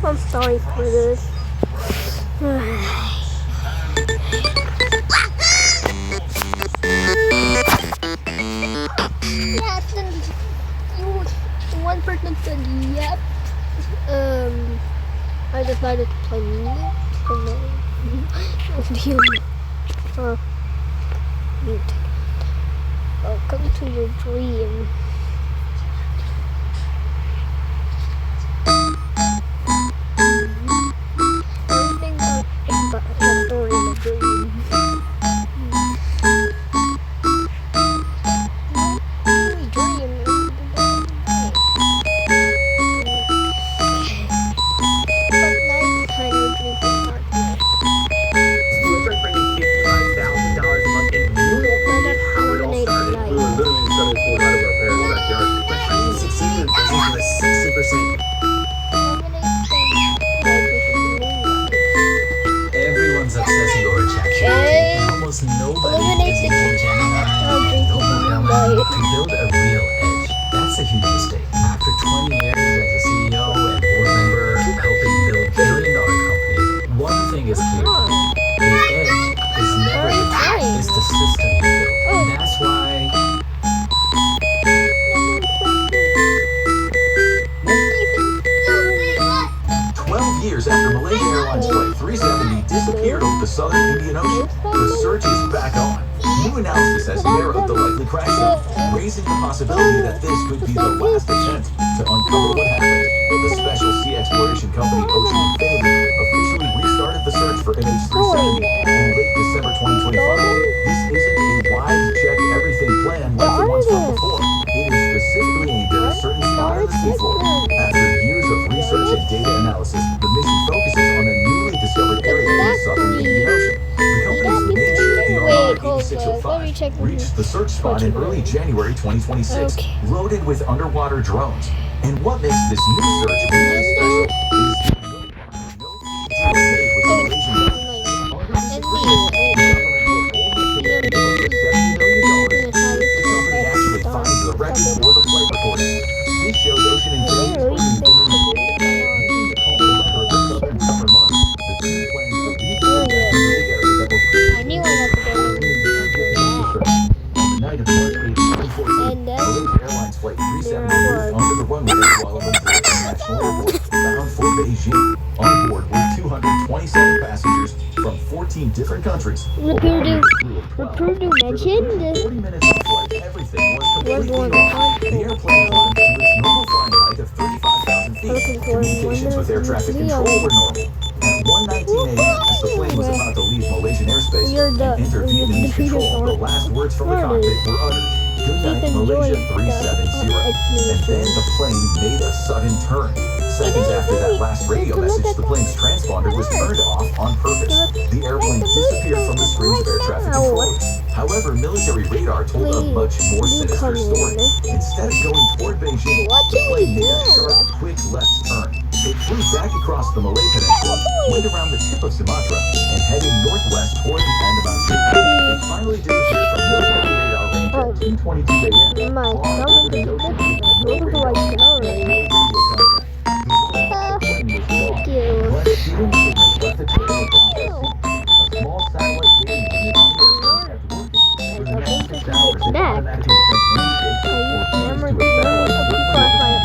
I'm sorry for this. Yes, and one person said yep. I decided to play Moonlight. Welcome to your dream. Everything but the story in a dream. Everyone's obsessing over ChatGPT. Almost nobody is using Gemini to build a real edge. That's a huge mistake. After 20 years as a CEO and board member helping build billion-dollar companies, one thing is clear to me. The edge is never the tool, it's the system you build. That's why 12 years after Malaysia Airlines Flight 370 disappeared over the southern Indian Ocean, the search is back on. New analysis has narrowed the likely crash zone, raising the possibility that this could be the last attempt to uncover what happened. The special sea exploration company Ocean Infinity officially restarted the search for MH370 in late December 2025. This isn't a wide check everything plan like the ones from before. It is specifically aimed at a certain spot on the seafloor. After years of research and data analysis, the mission focuses on a newly discovered area in the southern Indian Ocean. The company's main ship, the Armada 8605, reached the search spot in early January 2026, loaded with underwater drones. And what makes this new search really special is no safe with the Malaysian government. Under this agreement, the government will only pay up to $70 million if the company actually finds the wreckage or the flight recording. This shows Ocean Infinity's using the colder weather of the southern summer months. The team plans to rebuild that area that will I knew I had to go on the night of March 8, 2014, Malaysia Airlines Flight 370 moved under the runway of Kuala Lumpur International Airport, bound for Beijing. On board were 227 passengers from 14 different countries. Purdue mentioned 40 minutes of flight, everything was completely normal. The airplane climbed to its normal flying height of 35,000 feet. Communications with air traffic control were normal. At 1:19 a.m., as the plane was about to leave Malaysian airspace and enter Vietnamese control, the last words from the cockpit were uttered. Good night, Malaysia 370. And then the plane made a sudden turn. Seconds after that last radio message, the plane's transponder was turned off on purpose. The airplane disappeared from the screens of air traffic controllers. However, military radar told a much more sinister story. Instead of going toward Beijing, the plane made a sharp, quick left turn. It flew back across the Malay Peninsula, went around the tip of Sumatra, and headed northwest toward the Andaman Sea. It finally disappeared from military radar range at 2:22 a.m. my far over the ocean with no radio contact and no radio contact. Thank you. But shooting signals left a trail across the sea. A small satellite data unit on the airplane kept working. For the next 6 hours, it automatically sent handshakes or pings to a satellite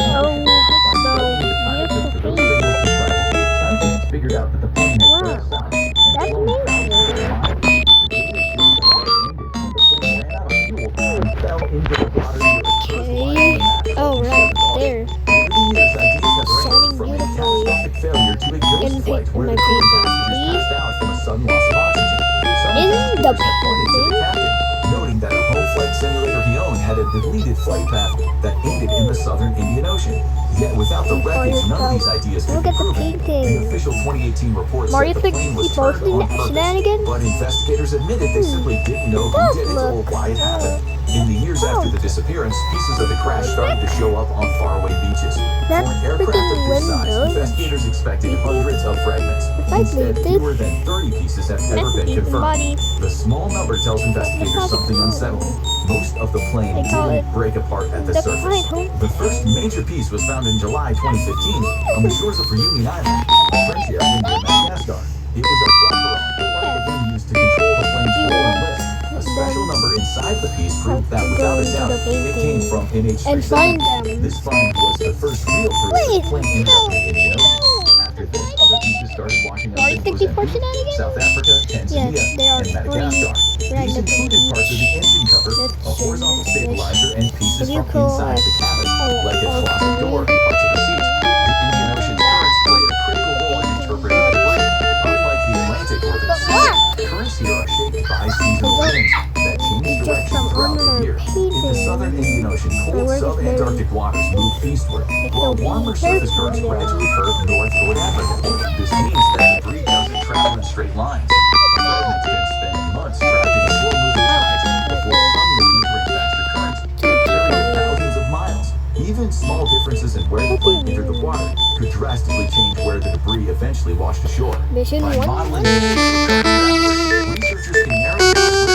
Scientists figured out that the plane had turned south and flown southward for a mile. The data showed that it ended when the plane ran out of fuel and fell into the water near its first line on the map. Oh, right there. Over the years, ideas have ranged from a catastrophic failure to a ghost flight where the crew passengers passed out from a sudden loss of oxygen. Some investigators have pointed to the captain, noting that a home flight simulator he owned had a deleted flight path that ended in the southern Indian Ocean. Yet without the wreckage, none of these ideas could Look be at the proven. painting. The official 2018 report Mario said the plane was turned on purpose, shenanigans? but investigators admitted they simply didn't know who did it or why it happened. In the years after the disappearance, pieces of the crash started to show up on faraway beaches. For That's an aircraft of freaking this size, windows. investigators expected hundreds of fragments. Instead, fewer than 30 pieces have ever been confirmed. The small number tells investigators something unsettling. most of the plane They call didn't it break apart at the the surface. flight home. The first major piece was found in July 2015 on the shores of Reunion Island, a French area near Madagascar. It was a flaperon, part of the one used to control the plane's roll and lift. A special number inside the piece proved that without a doubt it came from And find NH370. them. This find was the first real proof that the plane ended up in the Indian Ocean. After this, other pieces started washing up Are in you 50% Mozambique, again? South Africa, Tanzania, Yes, there are and Madagascar. These random included parts of the engine cover, a horizontal stabilizer, and pieces from inside the cabin, like a closet door and parts of the seat. The Indian Ocean's currents play a critical role in interpreting the debris. Unlike the Atlantic or the Pacific, currents here are shaped by seasonal winds that change direction throughout the year. In the southern Indian Ocean, cold sub-Antarctic waters move eastward, while warmer surface currents gradually curve north toward Africa. This means that debris doesn't travel in straight lines. Fragments can spend months trapped in slow-moving tides before suddenly entering faster currents that carry thousands of miles. Even small differences in where the plane entered the water could drastically change where the debris eventually washed ashore. Mission By 1. modeling the current pathways, researchers can narrow down where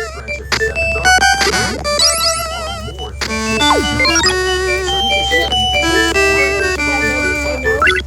the wreckage most likely lies. These forces are focused on a specific stretch of the Seven Arcs.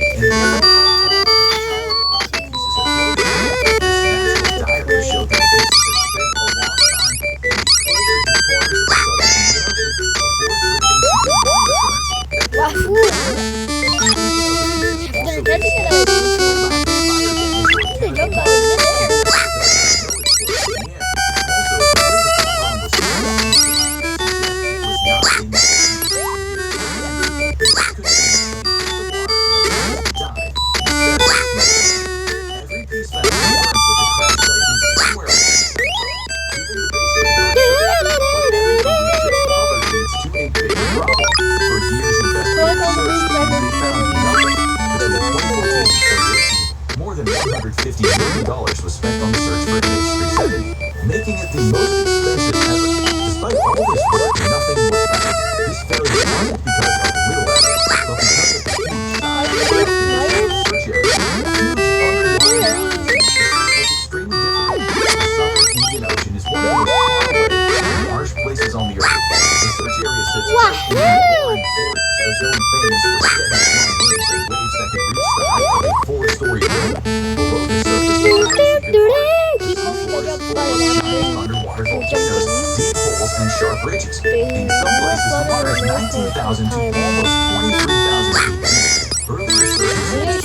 These pieces are more than scientists studied the more than $150 million was spent on the search for NH370, making it the most expensive ever. Despite all this work, nothing was found. This failure wasn't because of little evidence, but because of the huge size of the search area. Huge underwater mountains was extremely difficult. The southern Indian Ocean is one of the most faraway and harsh places on the earth. The search area sits in the Moonlight, a zone famous for steady, strong winds and waves that can reach the height of a four-story building. Below the surface, the ice even harder. The seafloor is full of giant underwater volcanoes, deep holes, and sharp ridges. In some places, the water is 19,000 to almost 23,000 feet deep. Earlier searches used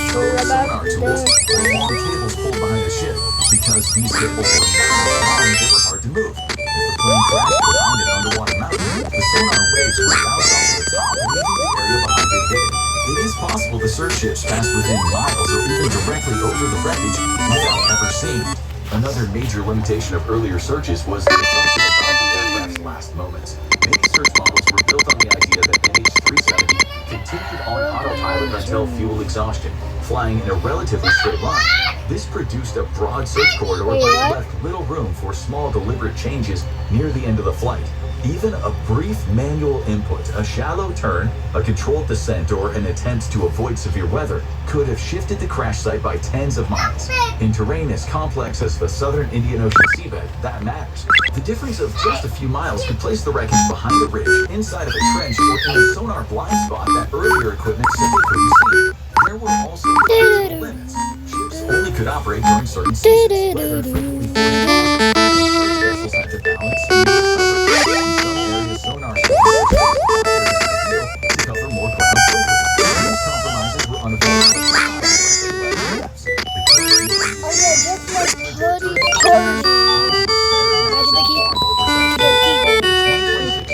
sonar tools or long cables pulled behind the ship. Because these cables were miles long, they were hard to move. If the plane crashed behind an underwater mountain, the sonar waves would bounce off the top, leaving the area behind it hidden. It is possible the search ships passed within miles or even directly over the wreckage without ever seeing it. Another major limitation of earlier searches was the assumption about the aircraft's last moments. Many search models were built on the idea that NH370 continued on autopilot until fuel exhaustion, flying in a relatively straight line. This produced a broad search corridor but left little room for small deliberate changes near the end of the flight. Even a brief manual input, a shallow turn, a controlled descent, or an attempt to avoid severe weather could have shifted the crash site by tens of miles. In terrain as complex as the southern Indian Ocean seabed, that matters. The difference of just a few miles could place the wreckage behind a ridge, inside of a trench, or in a sonar blind spot that earlier equipment simply couldn't see. There were also physical limits. Ships only could operate during certain seasons, weather frequently forced calls, and search vessels had to balance speed with cover. In some areas, sonar systems were higher than ideal to cover more ground quickly. These compromises were unavoidable.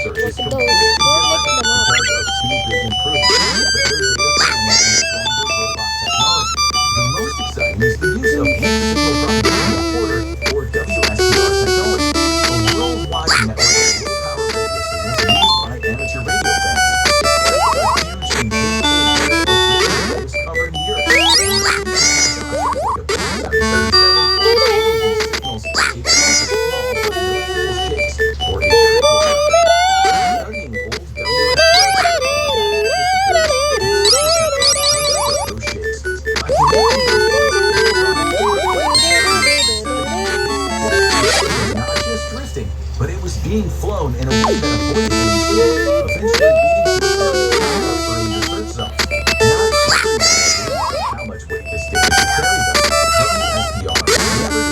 Searches completely different because of two big improvements: better data planning and stronger robot technology. The most exciting is the use of weak signal propagation recorder, or WSPR technology, a worldwide network of low-power radio signals used by amateur radio fans. It's like a huge invisible web of radio waves covering the Earth. When the signals like a B737 these signals, it causes small but noticeable shakes or a tripwire effect. Studying being flown in a way that avoided any speed, eventually leading to the earlier search zones. Not everyone agrees on how much weight this data should carry, though. WSPR,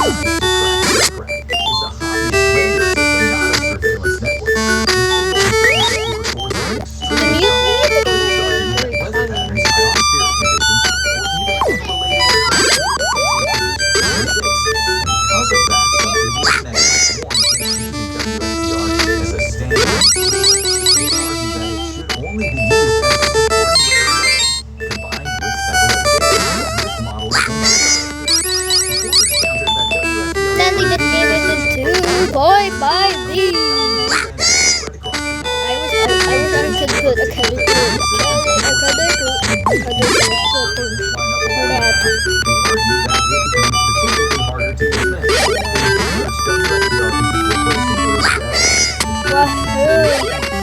never designed to track aircraft, is a hobbyist radar system, not a surveillance network. The signals it records are extremely sharp, weather patterns, atmospheric conditions, or even unrelated aircraft accidents produce shakes. Because of that, some aviation experts warn against using WSPR as a standalone solution. They argue that it should only be used as a supporting radar weapon, combined with satellite data, with modeling and reporters countered that WSPR Sadly, this game is in 2.5D. I was on to put a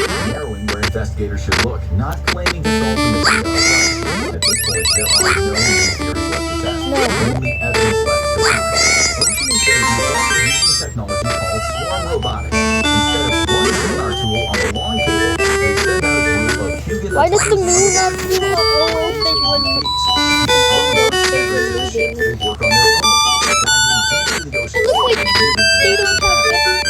color narrowing where investigators should look, not claiming to solve the mystery. At this point, there are no new theories left to test. Only evidence left to find. Ocean Infinity is also using technology called swarm robotics. Instead of one sonar tool on a long cable, they send out a group of human. Why does the moon not do a oil thing when They work on their own, diving deep into the ocean. It looks like they don't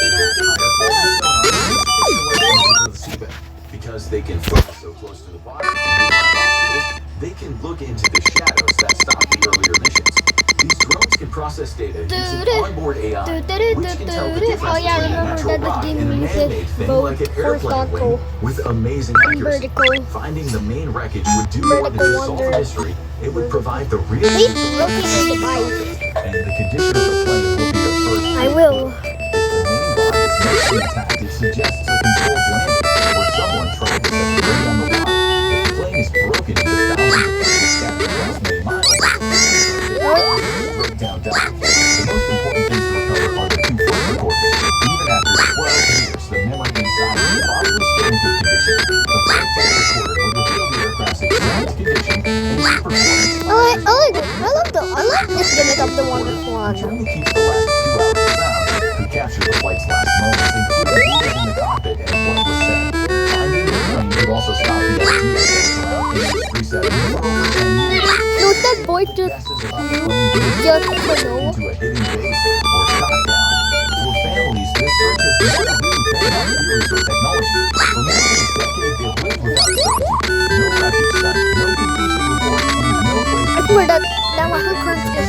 Because they can focus so close to the bottom and move around obstacles, they can look into the shadows that stopped the earlier missions. These drones can process data using onboard AI, which can tell the difference between a natural rock and a man-made thing like an airplane wing with amazing accuracy. Finding the main wreckage would do more than just solve the mystery. It would provide the real Please truth of locate the device. and the condition of the plane will be the first. I will. If the main body is mostly intact, it suggests a controlled landing, where someone tried to set the plane on the water. If the plane is broken into thousands of pieces scattered across many miles, breakdown dies. The most important things to recover are the two flight recorders. Even after 12 years, the memory inside is probably still in good condition. The flight data recorder would reveal the aircraft's exact condition and its performance. I like this gimmick of the wonderful Which one. only keeps the last 2 hours of sound. Could capture the flight's last moments, including movement in the cockpit and what was said. Finding the plane could also stop the idea that around AX-37 for over 10 years. No, that boy just Guesses about the plane being just transported into a hidden base or shot down. For families, this search has never really been about theories or technology. For more than a decade, they've lived without certainty. No refuge site, no conclusive report, and no place I swear that now my whole current is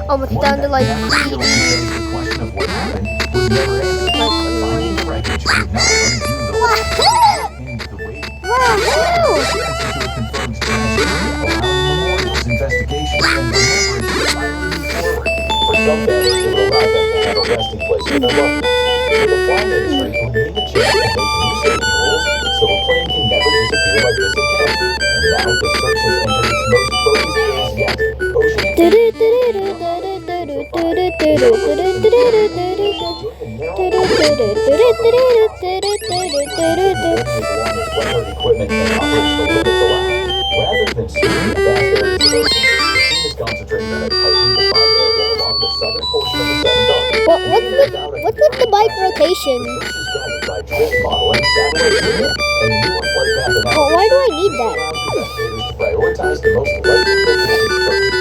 almost down to like the question of what happened was never answered. Finding the wreckage would not undo the end the waiting. Into a confirmed tragedy, allowing memorials, investigations, and remembrance to finally move forward. For some families, it will allow them to have a resting place for their loved ones. For the flight industry, it would mean a chance to make new safety rules so a plane can never disappear like this again. And now the search has entered its most focused phase yet. Ocean equipment and operational limits allow. Rather than sweeping vast areas of ocean, the team is concentrating on a tightly defined area along the southern portion of the Seven Gulf. what's with the bike rotation? The search is guided by drift modeling, satellite data, and newer flight path analysis. Well, why do I need that? Allows investigators to prioritize the most likely locations first.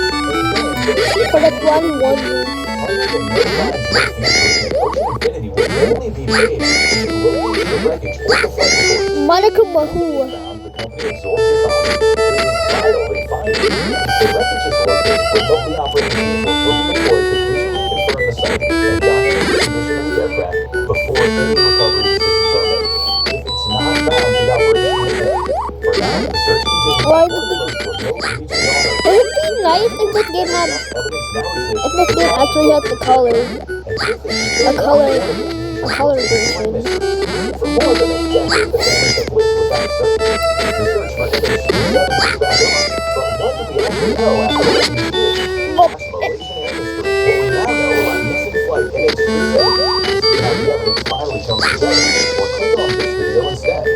For that one wonder. Under the no lines, no features, Ocean Infinity will only be paid if you locate the wreckage or the flight record. Monica Mahua. The company absorbs the cost. It is vital they find it. If the wreckage is located, remotely operating vehicles will be deployed to visually confirm the site and document the condition of the aircraft before any recovery decisions are made. If it's not found, the operation will end. For now, the search continues. Why One did of the most remote regions on Earth. It would be nice if this game had, Evidence now exists. if this game actually had the color version. For more than a decade, the families have lived without certainty. The search for evidence is back on. But what do we actually know after 8 years? Oh, Malaysian air history. What we now know about missing flight MH370. See how the evidence finally comes together. Or click on this video instead.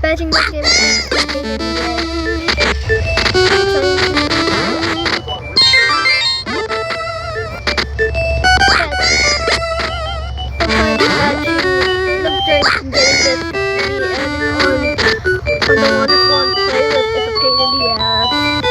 Patching that game. On the wonderful one playlist is a pain in the ass.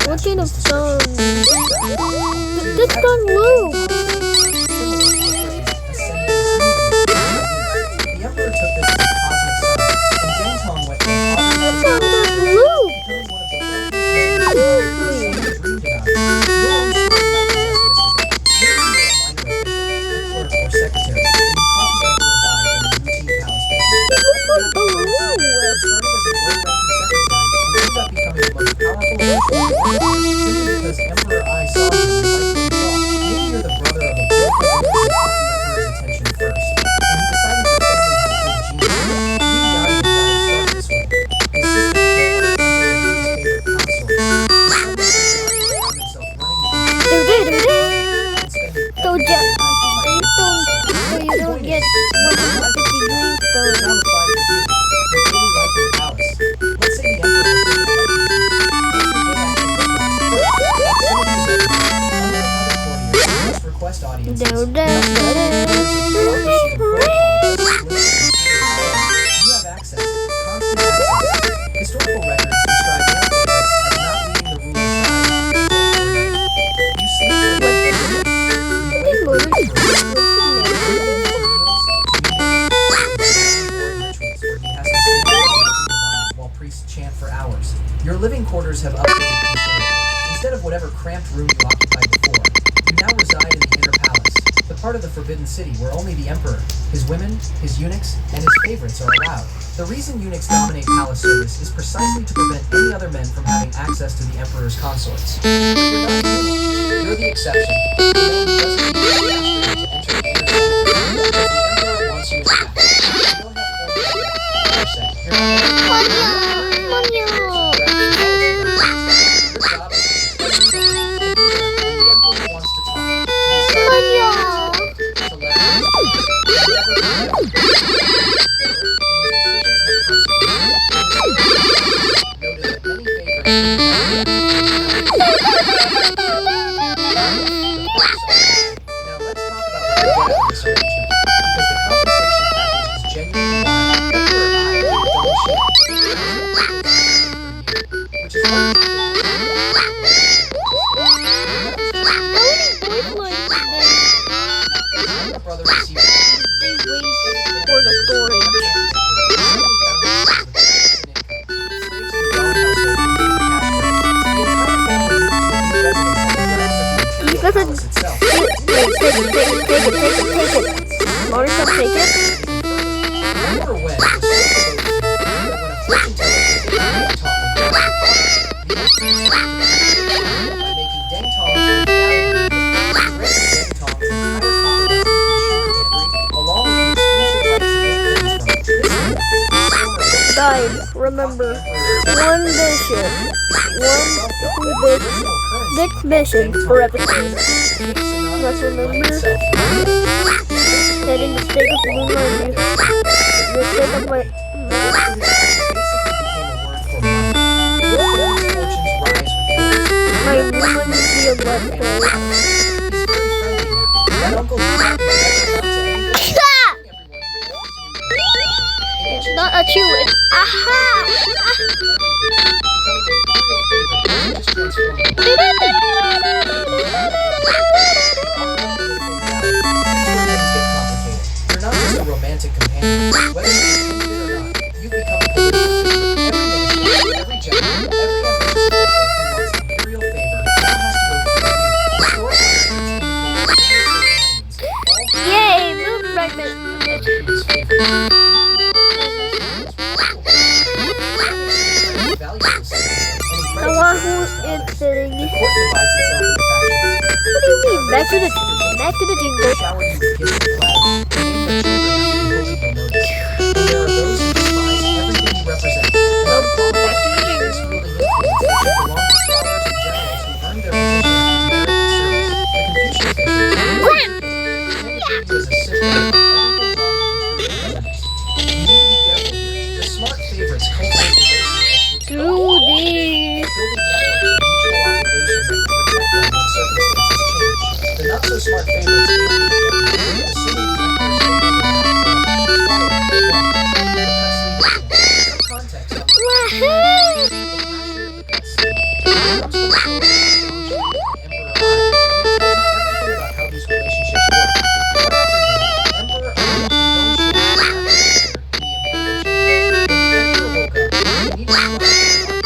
What kind of song? This song move. The Emperor took this as a cosmic sign, and Dantong went from This song just move. becoming one of the wealthiest men dreamed about. Your own story might possess mysticism. Maybe you're a minor official, a clerk or secretary, and you caught the Emperor's eye during routine palace business. This is You blue. started as a low-ranking secretary and ended up becoming the most powerful official in the world, simply because Emperor Ai saw you and liked what you saw. Maybe you're the brother of a beautiful woman who caught the Emperor's attention first, and he decided your family had a good gene. Lee Yadi started this way. His sister became one of the Emperor's favorite consorts, and suddenly Yadi found himself running the and spending So every just night so you don't get 150 dreamstones. now apply for you. Your daily life in the palace. Let's say the Emperor has daily life with you. What's your day actually look like? Proximity is everything. Unlike other courtiers, you must request audiences. Do, do, You must do, obey do. the orders of bureaucracy and protocol just as limited as you have access, constant access. Historical records describe your favorites as not leaving the ruler's side day or night. You sleep for your you wake for your meals, rituals where he has to stand before the divine while priests chant for hours. Your living quarters have updated considerably. Instead of whatever cramped room you occupied before, you now reside in the inner palace, the part of the Forbidden City where only the Emperor, his women, his eunuchs, and his favorites are allowed. The reason eunuchs dominate palace service is precisely to prevent any other men from having access to the Emperor's consorts. But you're not a eunuch. You're the exception. The man who doesn't need a master to enter the inner sanctum, because the Emperor wants you in half. You don't have full percent. You're not your job is to protect the Emperor Now let's talk about what you get out of this arrangement, because the compensation package is genuinely wild. Emperor I gave double shield, which is why younger brother received They wait for the story. itself. Take it. Lawrence, take it. Remember when a fortune teller predicted by making deng tongs infallible, deng tongs entire copper along with the exclusive rights to get things from Guys, remember, one mission. Next mission for episode. Let's remember. Setting the stake of Moonlight. The stake of my... My Moonlight is the left It's not a chew, it's aha! You're not just a romantic companion. Whether you intended it or not, you've become a political figure. Every minister, every general, every ambitious official who wants imperial favor now has to go through you. Yay, moon fragment! Oahu is sitting. The court divides itself into factions. What do you mean? Back to the jingle. Shower you with gifts and flatters. Name their children after you hope you will notice. And there are those who despise everything you represent. And unqualified figures wielding influence that belong to scholars and generals who earned their positions through merit and service. The Confucius mission. You as a system of everything wrong with imperial governance. You need to be careful here. The smart favorites cultivate relationships with Do the... building networks of mutual obligation that can protect them when circumstances change. The not-so-smart favorites alienate them, assuming the emperor's favor will last forever. Context on the about how these relationships work. One afternoon, Emperor I and Dong Shi were in the imperial chamber. When the emperor woke up, he needed to fly to the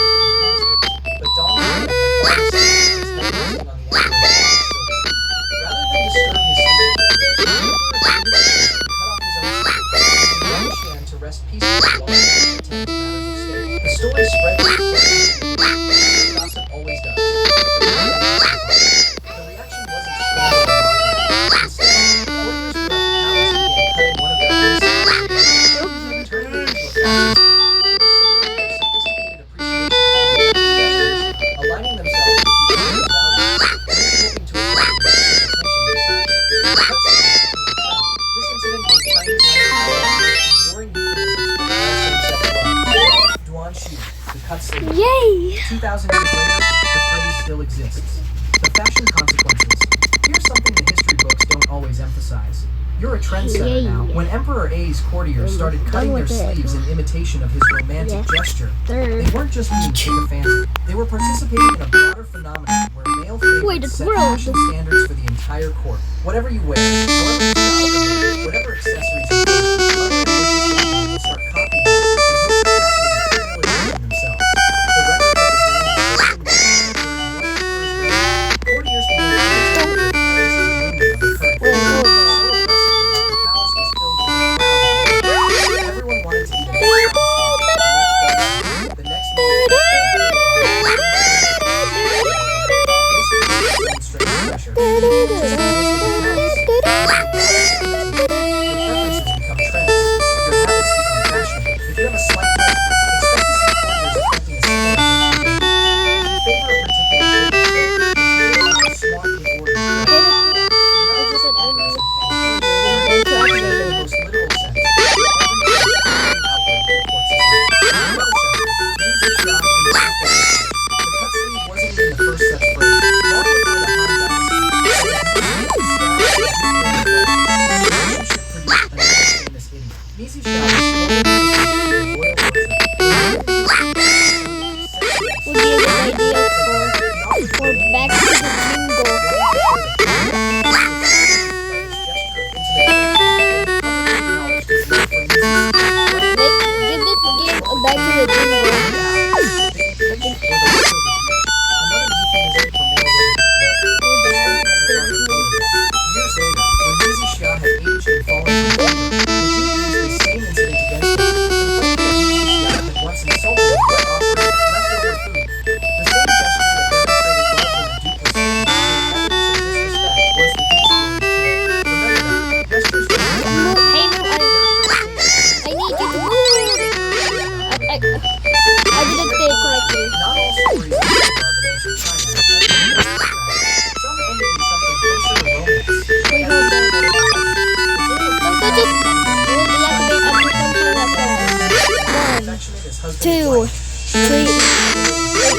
but Dong Shi had fallen asleep, his head resting on the emperor's silk sleeve. Rather than disturb his sleeping favor, the emperor drew his sword and cut off his own sleeve, leaving Dong Shan to rest peacefully while the emperor attended to matters of state. The story spread like gossip always does. The reaction wasn't scandal or mockery. Instead, warriors who left the palace began cutting one of their own sleeves, turning it into a fashion statement. They were signaling their sophisticated appreciation for the gestures, aligning themselves with the emperor's values, and hoping to attract the attention themselves. This incident gave Chinese language enduring euphemisms for all same-sex love. Duan Shi, the cut sleeve. Yay! 2,000 years later, the phrase still exists. The fashion consequences. Here's something the history books don't always emphasize. You're a trendsetter now. When Emperor A's courtiers started cutting their sleeves in imitation of his romantic gesture, they weren't just being sycophantic. They were participating in a broader phenomenon where male favorites set fashion standards for the entire court. Whatever you wear, however you style them, whatever accessories you wear, other ambitious young will start copying it and hope to catch an imperial edition themselves. The record of the grand during one emperor's reign, courtiers began to imitate their parents and women of the current era. Everyone wanted to be the next pressure. Preferences become trends. Your habits become fashionable. If you have a slight limp, expect to see courtiers affecting a similar thing. In favor of particular shapes, swat in order to most literal sense. Every outward for court society. In another sense, these are shrouded in the ancient China, and some ended in something closer to romance. Wait, hold on. Don't go just we'll deactivate after some time like that. Affectionate as husband 2, and wife. 3.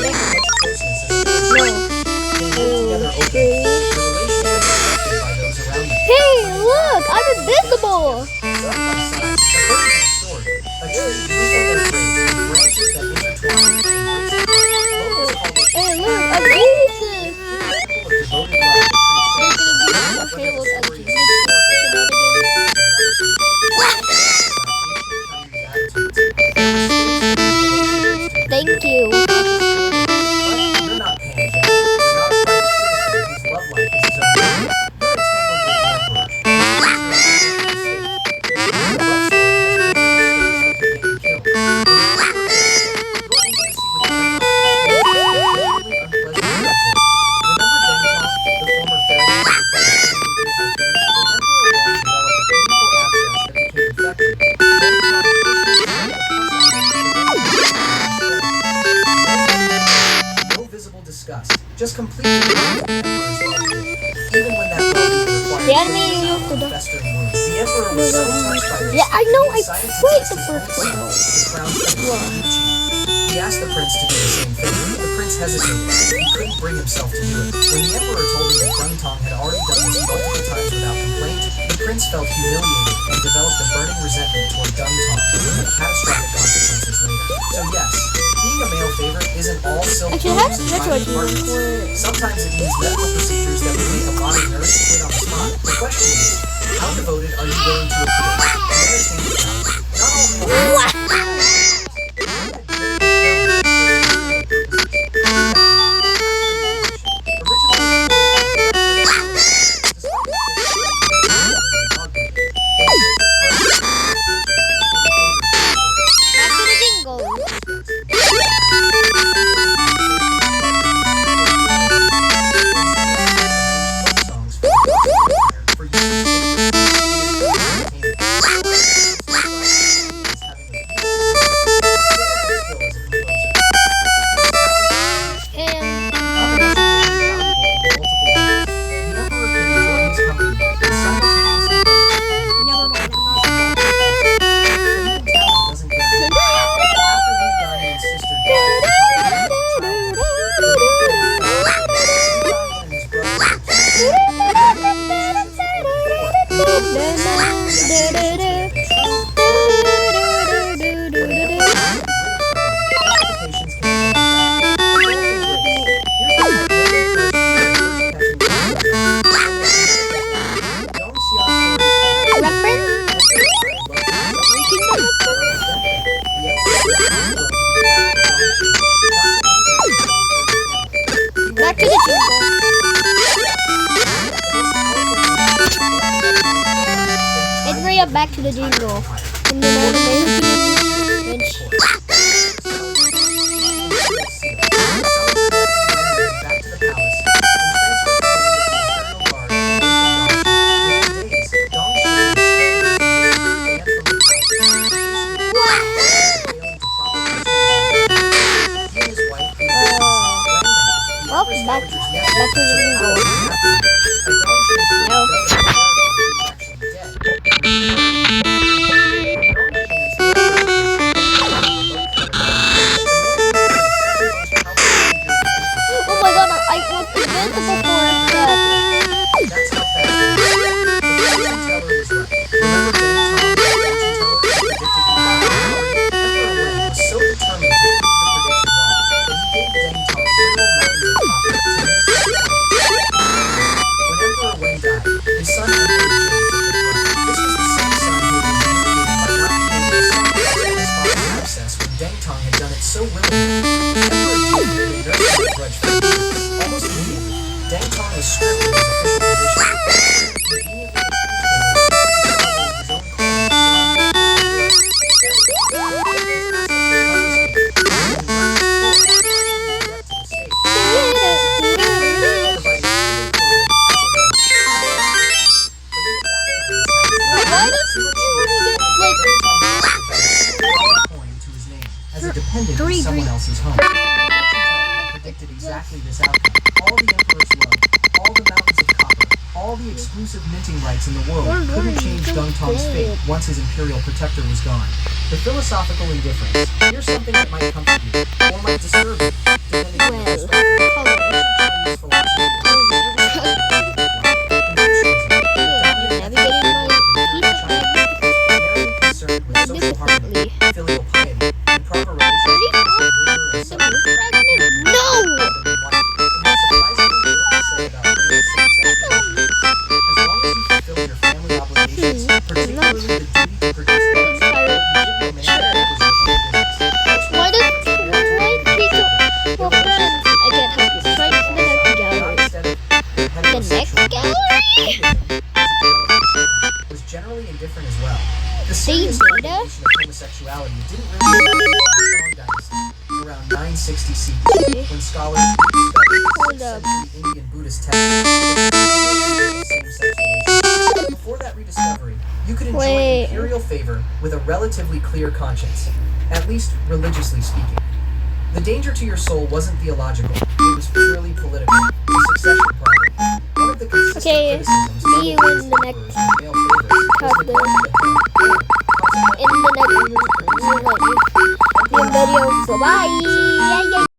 Much closeness as No. they live together openly. The relationship is affected by those around them. Hey, look! I'm invisible! Side by side, the bird and sword, a tree rooted in their graves with branches that intertwine and embrace them. Locals call it Hey, look! I'm invisible! a symbol of devoted love that transcends They're gonna be more whether the Halos story and is historical shenanigans. Thank you. You're not Pan Jack. You're not a private citizen whose love life is his own business. You're entangled with the Emperor. Your love story has been mistakes that could get you killed. Your intimacy with the Emperor extends to genuinely unpleasant territories. Remember Deng Tong, the former ferryman who played a Tycoon? When Emperor Wen developed a painful abscess that became infected, Deng Tong personally sent a pus out of it to no visible disgust. Just complete the Emperor's well-being. Even when that well-being required The enemy you have to do. festering wounds. The Emperor was so touched by this. Yeah, I know. I he decided to played test the his own first son, one. the crown prince, He asked the prince to do the same thing. The prince hesitated. He couldn't bring himself to do it. When the emperor told him that Deng Tong had already done this multiple times without complaint, the prince felt humiliated and developed a burning resentment toward Deng Tong that had catastrophic consequences later. So yes, being a male favorite isn't all silk Actually, robes and that's private what you apartments. want. Sometimes it means medical procedures that would make a lot of nerds quit on the spot. The question is, how devoted are you willing to appear? To entertain the crowd. Not all Back to the jingles. And never mind. Back to the jingle. And hurry up, back to the jingle. And then all the well, back to the jingle. No. Oh my god, I was invincible for a sec. That's how fast it is. The fortune teller was right. Remember Deng Tong, the fortune teller, who predicted you die? Emperor Wen was so determined to prove the prediction wrong that he gave Deng Tong literal mountains of copper to maintain the point. When Emperor Wen died, his son Emperor Jin took the throne. This was the same son who had been humiliated by not being able to sacrifice his father's abscess when Deng Tong had done it so willingly. Emperor Jin had been nursing the grudge for years. Almost immediately, Deng Tong was stripped of his official position. Conveniently accused him of his own Why does he as a dependent Three in someone green- else's home. The fortune teller predicted exactly exactly this outcome. All the emperor's love, all the mountains of copper, all the exclusive minting rights in the world couldn't change Dungtong's fate once his imperial protector was gone. The philosophical indifference. Here's something that might comfort you, or might disturb you, depending on your perspective. Chinese philosophy. Confucianism, the dominant primarily concerned with social harmony, filial piety, and proper relations between ruler and subject. No! It has surprisingly little to say about male same-sex relationships. As long as you fulfill your family obligations, particularly the duty to produce heirs, or legitimate marriage was your own business. Why do people well, friends? I can't help you. Try to the next gallery. The next gallery? Was generally indifferent as well. The They serious made regulation of homosexuality didn't really begin until the Song Dynasty, around 960 CE, when scholars rediscovered Hold 6th up. century Indian Buddhist texts that contained same-sex relations. Before that rediscovery, you could enjoy Wait. imperial favor with a relatively clear conscience, at least religiously speaking. The danger to your soul wasn't theological, it was purely political, a succession problem. One of the consistent Okay, criticisms see you leveled in the against next emperors with male favorites was the claim that and, consequently, in the next video. Bye. Yeah, yeah.